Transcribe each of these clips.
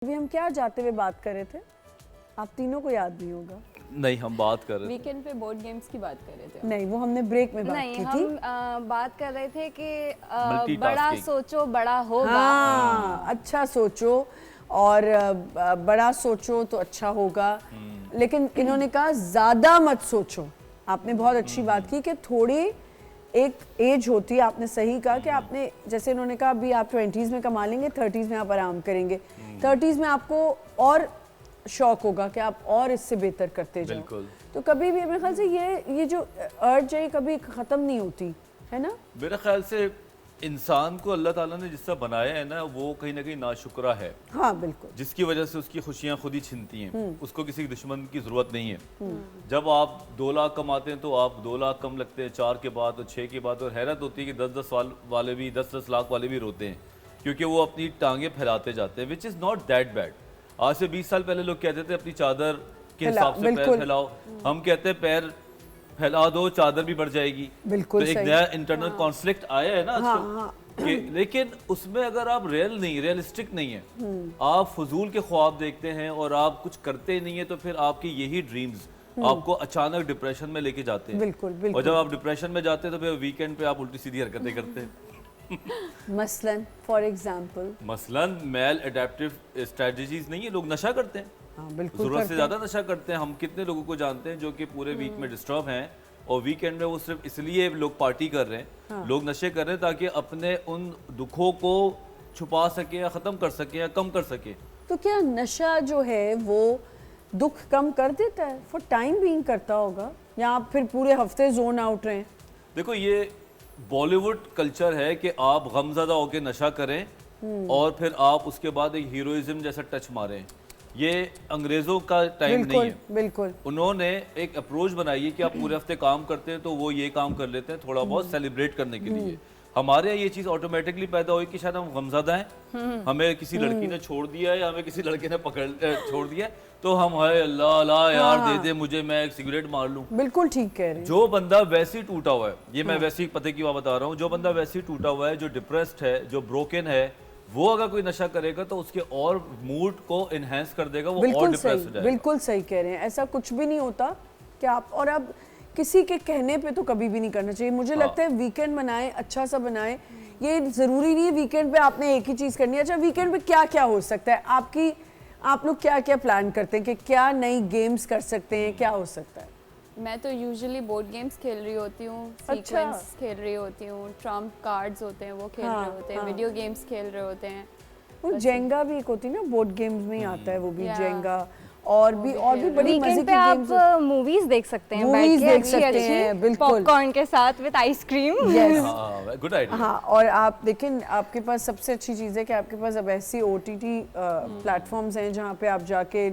अभी हम क्या जाते हुए बात कर रहे थे, आप तीनों को याद नहीं होगा। नहीं, हम बात कर रहे थे वीकेंड पे बोर्ड गेम्स की बात कर रहे थे। नहीं, वो हमने ब्रेक में बात नहीं, की थी। हम बात कर रहे थे कि Multitasking। बड़ा सोचो बड़ा होगा। हाँ, अच्छा सोचो और बड़ा सोचो तो अच्छा होगा, लेकिन इन्होंने कहा ज्यादा मत सोचो। आपने बहुत अच्छी बात की कि थोड़ी एक एज होती है, आपने सही कहा कि आपने, जैसे इन्होंने कहा अभी आप 20s में कमा लेंगे, 30s में आप आराम करेंगे, 30s में आपको और शौक होगा कि आप और इससे बेहतर करते जाओ। बिल्कुल। तो कभी भी मेरे ख्याल से ये जो अर्ज है कभी खत्म नहीं होती है ना। मेरे ख्याल से इंसान को अल्लाह ताला ने जिससे बनाया है ना, वो कहीं ना कहीं नाशुक्रा है। हाँ बिल्कुल। जिसकी वजह से उसकी खुशियां खुद ही छिनती हैं। उसको किसी दुश्मन की जरूरत नहीं है। जब आप 2 लाख कमाते हैं तो आप 2 लाख कम लगते हैं, 4 के बाद और 6 के बाद, और हैरत होती है कि 10-10 साल वाले भी 10-10 लाख वाले भी रोते हैं, क्योंकि वो अपनी टांगे फैलाते जाते हैं, which is not that bad. आज से 20 साल पहले लोग कहते थे अपनी चादर के हिसाब से पैर फैलाओ, हम कहते हैं पैर फैला दो चादर भी बढ़ जाएगी। बिल्कुल तो एक नया इंटरनल कॉन्फ्लिक्ट आया है ना आजकल। कि लेकिन उसमें अगर आप रियलिस्टिक नहीं है, आप फजूल के ख्वाब देखते हैं और आप कुछ करते नहीं है, तो फिर आपके यही ड्रीम्स आपको अचानक डिप्रेशन में लेके जाते हैं। बिल्कुल बिल्कुल। और जब आप डिप्रेशन में जाते हैं तो फिर वीकेंड पे आप उल्टी सीधी हरकतें करते हैं। मसलन मेल एडेप्टिव स्ट्रेटजीज नहीं है, लोग नशा करते हैं। हाँ, बिल्कुल जरूरत से ज्यादा नशा करते हैं। हम कितने लोगों को जानते हैं जो कि पूरे वीक में डिस्टर्ब हैं और वीकेंड में वो सिर्फ इसलिए लोग पार्टी कर रहे हैं, लोग नशे कर रहे हैं ताकि अपने उन दुखों को छुपा सके या खत्म कर सके या कम कर सके। तो क्या नशा जो है वो दुख कम कर देता है? फॉर टाइम बीइंग करता होगा, या आप फिर पूरे हफ्ते जोन आउट रहे? देखो, ये बॉलीवुड कल्चर है कि आप गमज़दा होकर नशा करें और फिर आप उसके बाद एक हीरोइज्म जैसा टच मारें। ये अंग्रेजों का टाइम नहीं है। बिल्कुल। उन्होंने एक अप्रोच बनाई है कि आप पूरे हफ्ते काम करते हैं तो वो ये काम कर लेते हैं थोड़ा बहुत सेलिब्रेट करने के लिए। हमारे यहाँ ये चीज़ ऑटोमेटिकली पैदा हुई कि शायद हम गमज़दा हैं, हमें किसी लड़की ने छोड़ दिया है या हमें किसी लड़के ने छोड़ दिया है, तो हम हाय अल्लाह अल्लाह यार दे दे मुझे, मैं एक सिगरेट मार लूं। बिल्कुल ठीक कह रहे हैं। जो बंदा वैसे ही टूटा हुआ है, ये मैं वैसे ही पते की बात बता रहा हूँ, जो बंदा वैसे ही टूटा हुआ है, जो डिप्रेस्ड है, जो ब्रोकन है, वो अगर कोई नशा करेगा तो उसके और मूड को इनहेंस कर देगा, वो और डिप्रेस हो जाएगा। बिल्कुल सही कह रहे हैं। ऐसा कुछ भी नहीं होता कि आप, और अब किसी के कहने पे तो कभी भी नहीं करना चाहिए। मुझे लगता है वीकेंड बनाएं, अच्छा सा बनाएं। ये जरूरी नहीं है वीकेंड पे आपने एक ही चीज करनी है। अच्छा, वीकेंड पे क्या क्या हो सकता है आपकी, आप लोग क्या क्या प्लान करते हैं कि क्या नई गेम्स कर सकते हैं, क्या हो सकता है? मैं तो यूजुअली बोर्ड गेम्स खेल रही होती हूँ, सीक्वेंस खेल रही होती हूँ, ट्रम्प कार्ड्स होते हैं वो खेल रहे होते हैं, वीडियो गेम्स खेल रहे होते हैं। वो जेंगा भी एक होती है ना, बोर्ड गेम्स में ही आता है वो भी, जेंगा। और भी बड़ी मजे की गेम्स। आप मूवीज देख सकते हैं, मूवीज देख सकते हैं, बिल्कुल, पॉपकॉर्न के साथ विद आइसक्रीम। Good idea. हाँ, और आप देखें, आपके पास सबसे अच्छी चीज़ है कि आपके पास अब ऐसी OTT प्लेटफॉर्म्स हैं जहाँ पे आप जाके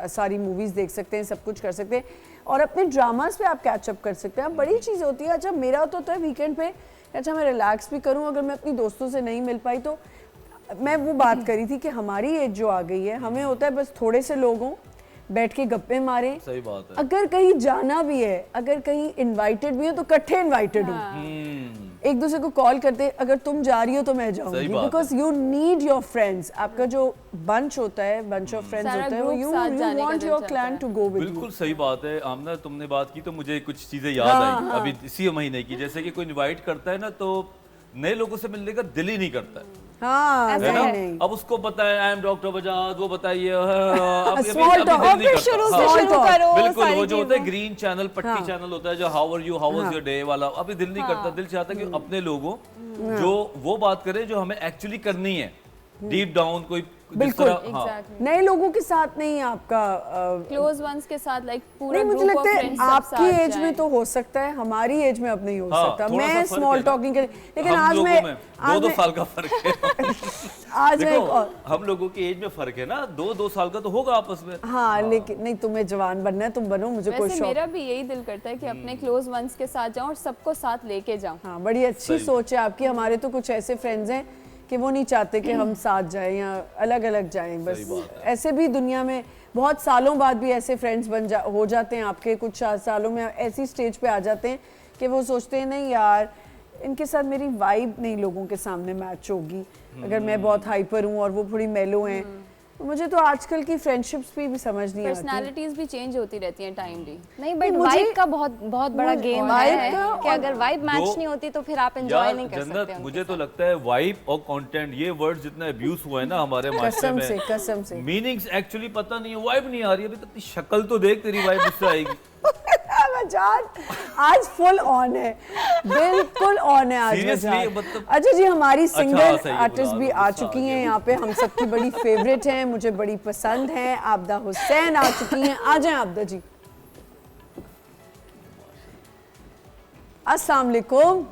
सारी मूवीज देख सकते हैं, सब कुछ कर सकते हैं, और अपने ड्रामास पे आप कैचअप कर सकते हैं। बड़ी चीज़ होती है। अच्छा, मेरा तो होता है वीकेंड पे, अच्छा मैं रिलैक्स भी करूँ, अगर मैं अपनी दोस्तों से नहीं मिल पाई तो मैं वो बात करी थी कि हमारी एज जो आ गई है, हमें होता है बस थोड़े से लोग हों, बैठ के गप्पे मारें। सही बात है। अगर कहीं जाना भी है, अगर कहीं इनवाइटेड भी हो तो इकट्ठे इनवाइटेड हो, एक दूसरे को कॉल करते, अगर तुम जा रही हो तो मैं जाऊंगी, because you need your friends. आपका जो बंच होता है, बंच ऑफ फ्रेंड्स होता है, वो you want your clan to go with you. बिल्कुल सही बात है। आमना, तुमने बात की तो मुझे कुछ चीजें याद आई अभी इसी महीने की। जैसे कि कोई इनवाइट करता है ना, तो नए लोगों से मिलने का दिल ही नहीं करता है। हाँ, है ना? नहीं। अब उसको पता है आई एम डॉक्टर बजाज, वो बताइए शुरू करो। बिल्कुल, वो जो होता है ग्रीन चैनल, पट्टी चैनल होता है जो how are you, how was your day वाला, अभी दिल नहीं करता। दिल चाहता है कि अपने लोगों जो वो बात करें जो हमें एक्चुअली करनी है डीप डाउन, कोई बिल्कुल Exactly. नए लोगों के साथ नहीं, आपका क्लोज वंस के साथ, लाइक पूरा नहीं, मुझे लगता है आपकी एज में तो हो सकता है, हमारी एज में अब नहीं हो सकता। मैं स्मॉल टॉकिंग के, लेकिन आज मैं 2 साल का फर्क है। आज मैं हम लोगों की एज में फर्क है ना, 2 साल का तो होगा आपस में। हाँ, लेकिन नहीं, तुम्हें जवान बनना है, तुम बनो, मुझे कोई शौक। मेरा भी यही दिल करता है कि अपने क्लोज वंस के साथ जाऊं और सबको साथ लेके जाऊं। हाँ, बड़ी अच्छी सोच है आपकी। हमारे तो कुछ ऐसे फ्रेंड्स हैं कि वो नहीं चाहते कि हम साथ जाएं या अलग अलग जाएं, बस ऐसे भी दुनिया में बहुत सालों बाद भी ऐसे फ्रेंड्स हो जाते हैं आपके। कुछ सालों में ऐसी स्टेज पे आ जाते हैं कि वो सोचते हैं नहीं यार, इनके साथ मेरी वाइब नहीं लोगों के सामने मैच होगी। अगर मैं बहुत हाइपर हूँ और वो थोड़ी मेलो हैं, मुझे तो आजकल की फ्रेंडशिप्स भी समझ नहीं आती। पर्सनालिटीज भी चेंज होती रहती हैं टाइमली। नहीं बट मुझे- वाइब का बहुत बहुत बड़ा मुझे गेम vibe है का कि अगर वाइब मैच दो- नहीं होती तो फिर आप एंजॉय नहीं कर जन्नत, सकते। मुझे तो लगता है वाइब और कंटेंट ये वर्ड जितना अब्यूज हुआ है ना हमारे माशरे में, कसम से मीनिंग्स एक्चुअली पता नहीं है। वाइब नहीं आ रही अभी तक, शक्ल तो देख तेरी वाइब उससे आएगी। आज फुल ऑन है, बिल्कुल ऑन है आज Seriously, मजाक। मतलब- अच्छा जी, हमारी सिंगर सही है, आर्टिस्ट बुला भी लो, आ गुस्सा चुकी आ हैं गया। यहाँ पे, हम सबकी बड़ी फेवरेट हैं, मुझे बड़ी पसंद हैं। आबदा हुसैन आ चुकी हैं, आ जाएं आबदा जी। अस्सलाम वालेकुम,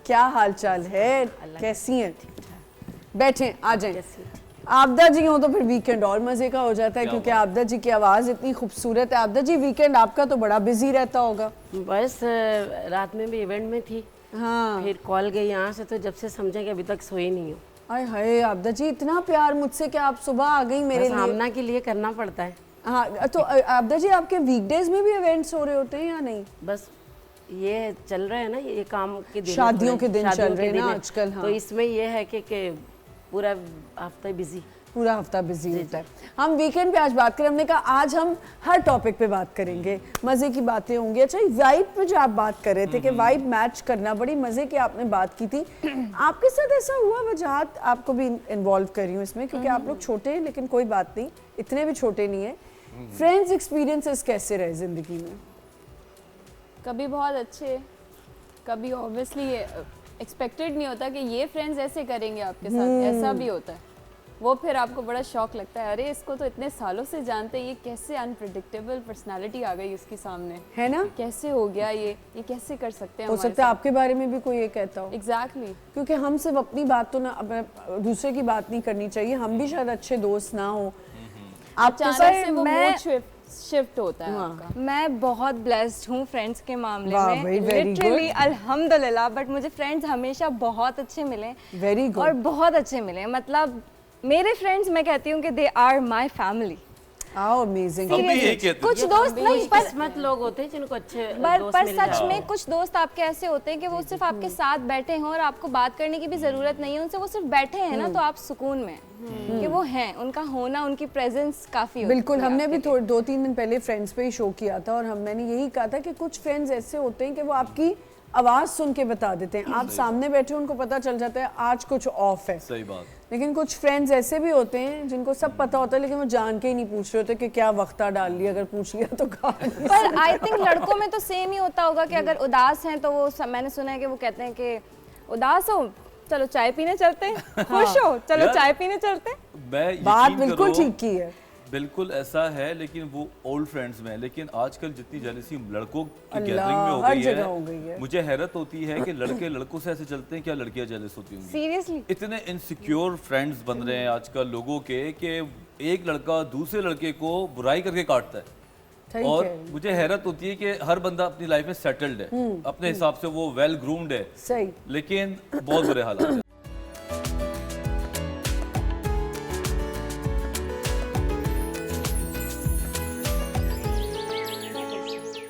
क्या हाल चाल है, कैसी हैं? बैठें, आ जाएं। आबदा जी हो तो फिर वीकेंड और मजे का हो जाता है, क्योंकि आबदा जी की आवाज़ इतनी खूबसूरत है। आबदा जी, वीकेंड आपका तो बड़ा बिजी रहता होगा। बस रात में भी इवेंट में थी, हाँ, फिर कॉल गई यहाँ से, तो जब से समझे कि अभी तक सोई नहीं हो। आय हाय आबदा जी, इतना प्यार मुझसे कि आप सुबह आ गई मेरे बस लिए। आमना के लिए करना पड़ता है। हाँ, तो आबदा जी, आपके वीकडेज में भी इवेंट्स हो रहे होते हैं या नहीं? बस ये चल रहा है ना, ये काम के दिन, शादियों थोड़े- के दिन शादियों चल रहे के हैं ना दिन है। आजकल, हाँ। तो इसमें ये है कि पूरा हफ्ता बिजी। पूरा हफ्ता बिजी होता है। हम वीकेंड पे आज बात करें, हमने कहा आज हम हर टॉपिक पे बात करेंगे, मजे की बातें होंगी। अच्छा, वाइब पे जो आप बात कर रहे थे कि वाइब मैच करना, बड़ी मजे की आपने बात की थी। आपके साथ ऐसा हुआ? वजहात आपको भी इन्वॉल्व कर रही हूँ इसमें, क्योंकि आप लोग छोटे हैं, लेकिन कोई बात नहीं, इतने भी छोटे नहीं है। फ्रेंड्स एक्सपीरियंसेस कैसे रहे जिंदगी में? कभी बहुत अच्छे, कभी ऑब्वियसली एक्सपेक्टेड नहीं होता कि ये फ्रेंड्स ऐसे करेंगे आपके साथ, ऐसा भी होता है। वो फिर आपको बड़ा शौक लगता है, अरे इसको तो इतने सालों से जानते हैं, ये कैसे अनप्रिडिक्टेबल पर्सनालिटी आ गई उसके सामने, है ना? कैसे हो गया ये कैसे कर सकते हैं हो सकता है आपके बारे में भी कोई ये कहता हो। एग्जैक्टली। क्योंकि हम सिर्फ अपनी बात तो ना, दूसरे की बात नहीं करनी चाहिए। हम भी शायद अच्छे दोस्त ना हो। आपके अचानक से वो मैं- मूड शिफ्ट होता है हाँ। आपका। मैं बहुत ब्लेस्ड हूँ फ्रेंड्स के मामले वाह में, भाई, very लिटरली good. अल्हम्दुलिल्लाह। बट मुझे फ्रेंड्स हमेशा बहुत अच्छे मिले, वेरी और गुड। बहुत अच्छे मिले। मतलब मेरे फ्रेंड्स, मैं कहती हूँ कि दे आर माई फैमिली। आओ, अमेजिंग। हम भी यही कहते हैं। कुछ दोस्त नहीं, पर किस्मत लोग होते हैं जिनको अच्छे पर दोस्त मिल सच जाते में हैं। कुछ दोस्त आपके ऐसे होते हैं कि वो सिर्फ आपके साथ बैठे हों और आपको बात करने की भी जरूरत नहीं है उनसे, वो सिर्फ बैठे हैं ना, तो आप सुकून में हैं कि वो हैं, उनका होना, उनकी प्रेजेंस काफी होती बिल्कुल, है हमने भी आपके लिए। 2-3 दिन पहले फ्रेंड्स पे ही शो किया था, और मैंने यही कहा था कि कुछ फ्रेंड्स ऐसे होते हैं कि वो आपकी आवाज़ सुन के बता देते हैं। आप सामने बैठे उनको पता चल जाता है आज कुछ ऑफ है। सही बात। लेकिन कुछ फ्रेंड्स ऐसे भी होते हैं जिनको सब पता होता है, लेकिन वो जान के ही नहीं पूछ रहे होते कि क्या वक्ता डाल लिया, अगर पूछ लिया तो कहा नहीं। पर आई थिंक लड़कों में तो सेम ही होता होगा कि अगर उदास हैं तो वो मैंने सुना है कि वो कहते हैं कि उदास हो, चलो चाय पीने चलते हैं, खुश हो, चलो यार, चाय पीने चलते हैं। मैं बात यकीन बिल्कुल करो, ठीक की है। बिल्कुल ऐसा है, लेकिन वो ओल्ड फ्रेंड्स में है। लेकिन आजकल जितनी जेलसी लड़कों की अल्लाह, गैदरिंग में हर जगह हो गई है। मुझे हैरत होती है कि लड़के लड़कों से ऐसे चलते हैं, क्या लड़कियां जेलस होती होंगी। सीरियसली इतने इनसिक्योर फ्रेंड्स बन रहे हैं आजकल लोगों के कि एक लड़का दूसरे लड़के को बुराई करके काटता है। ठीक और है। मुझे हैरत होती है कि हर बंदा अपनी लाइफ में सेटल्ड है, अपने हिसाब से वो वेल ग्रूम्ड है, सही। लेकिन बहुत बुरे हालात हैं।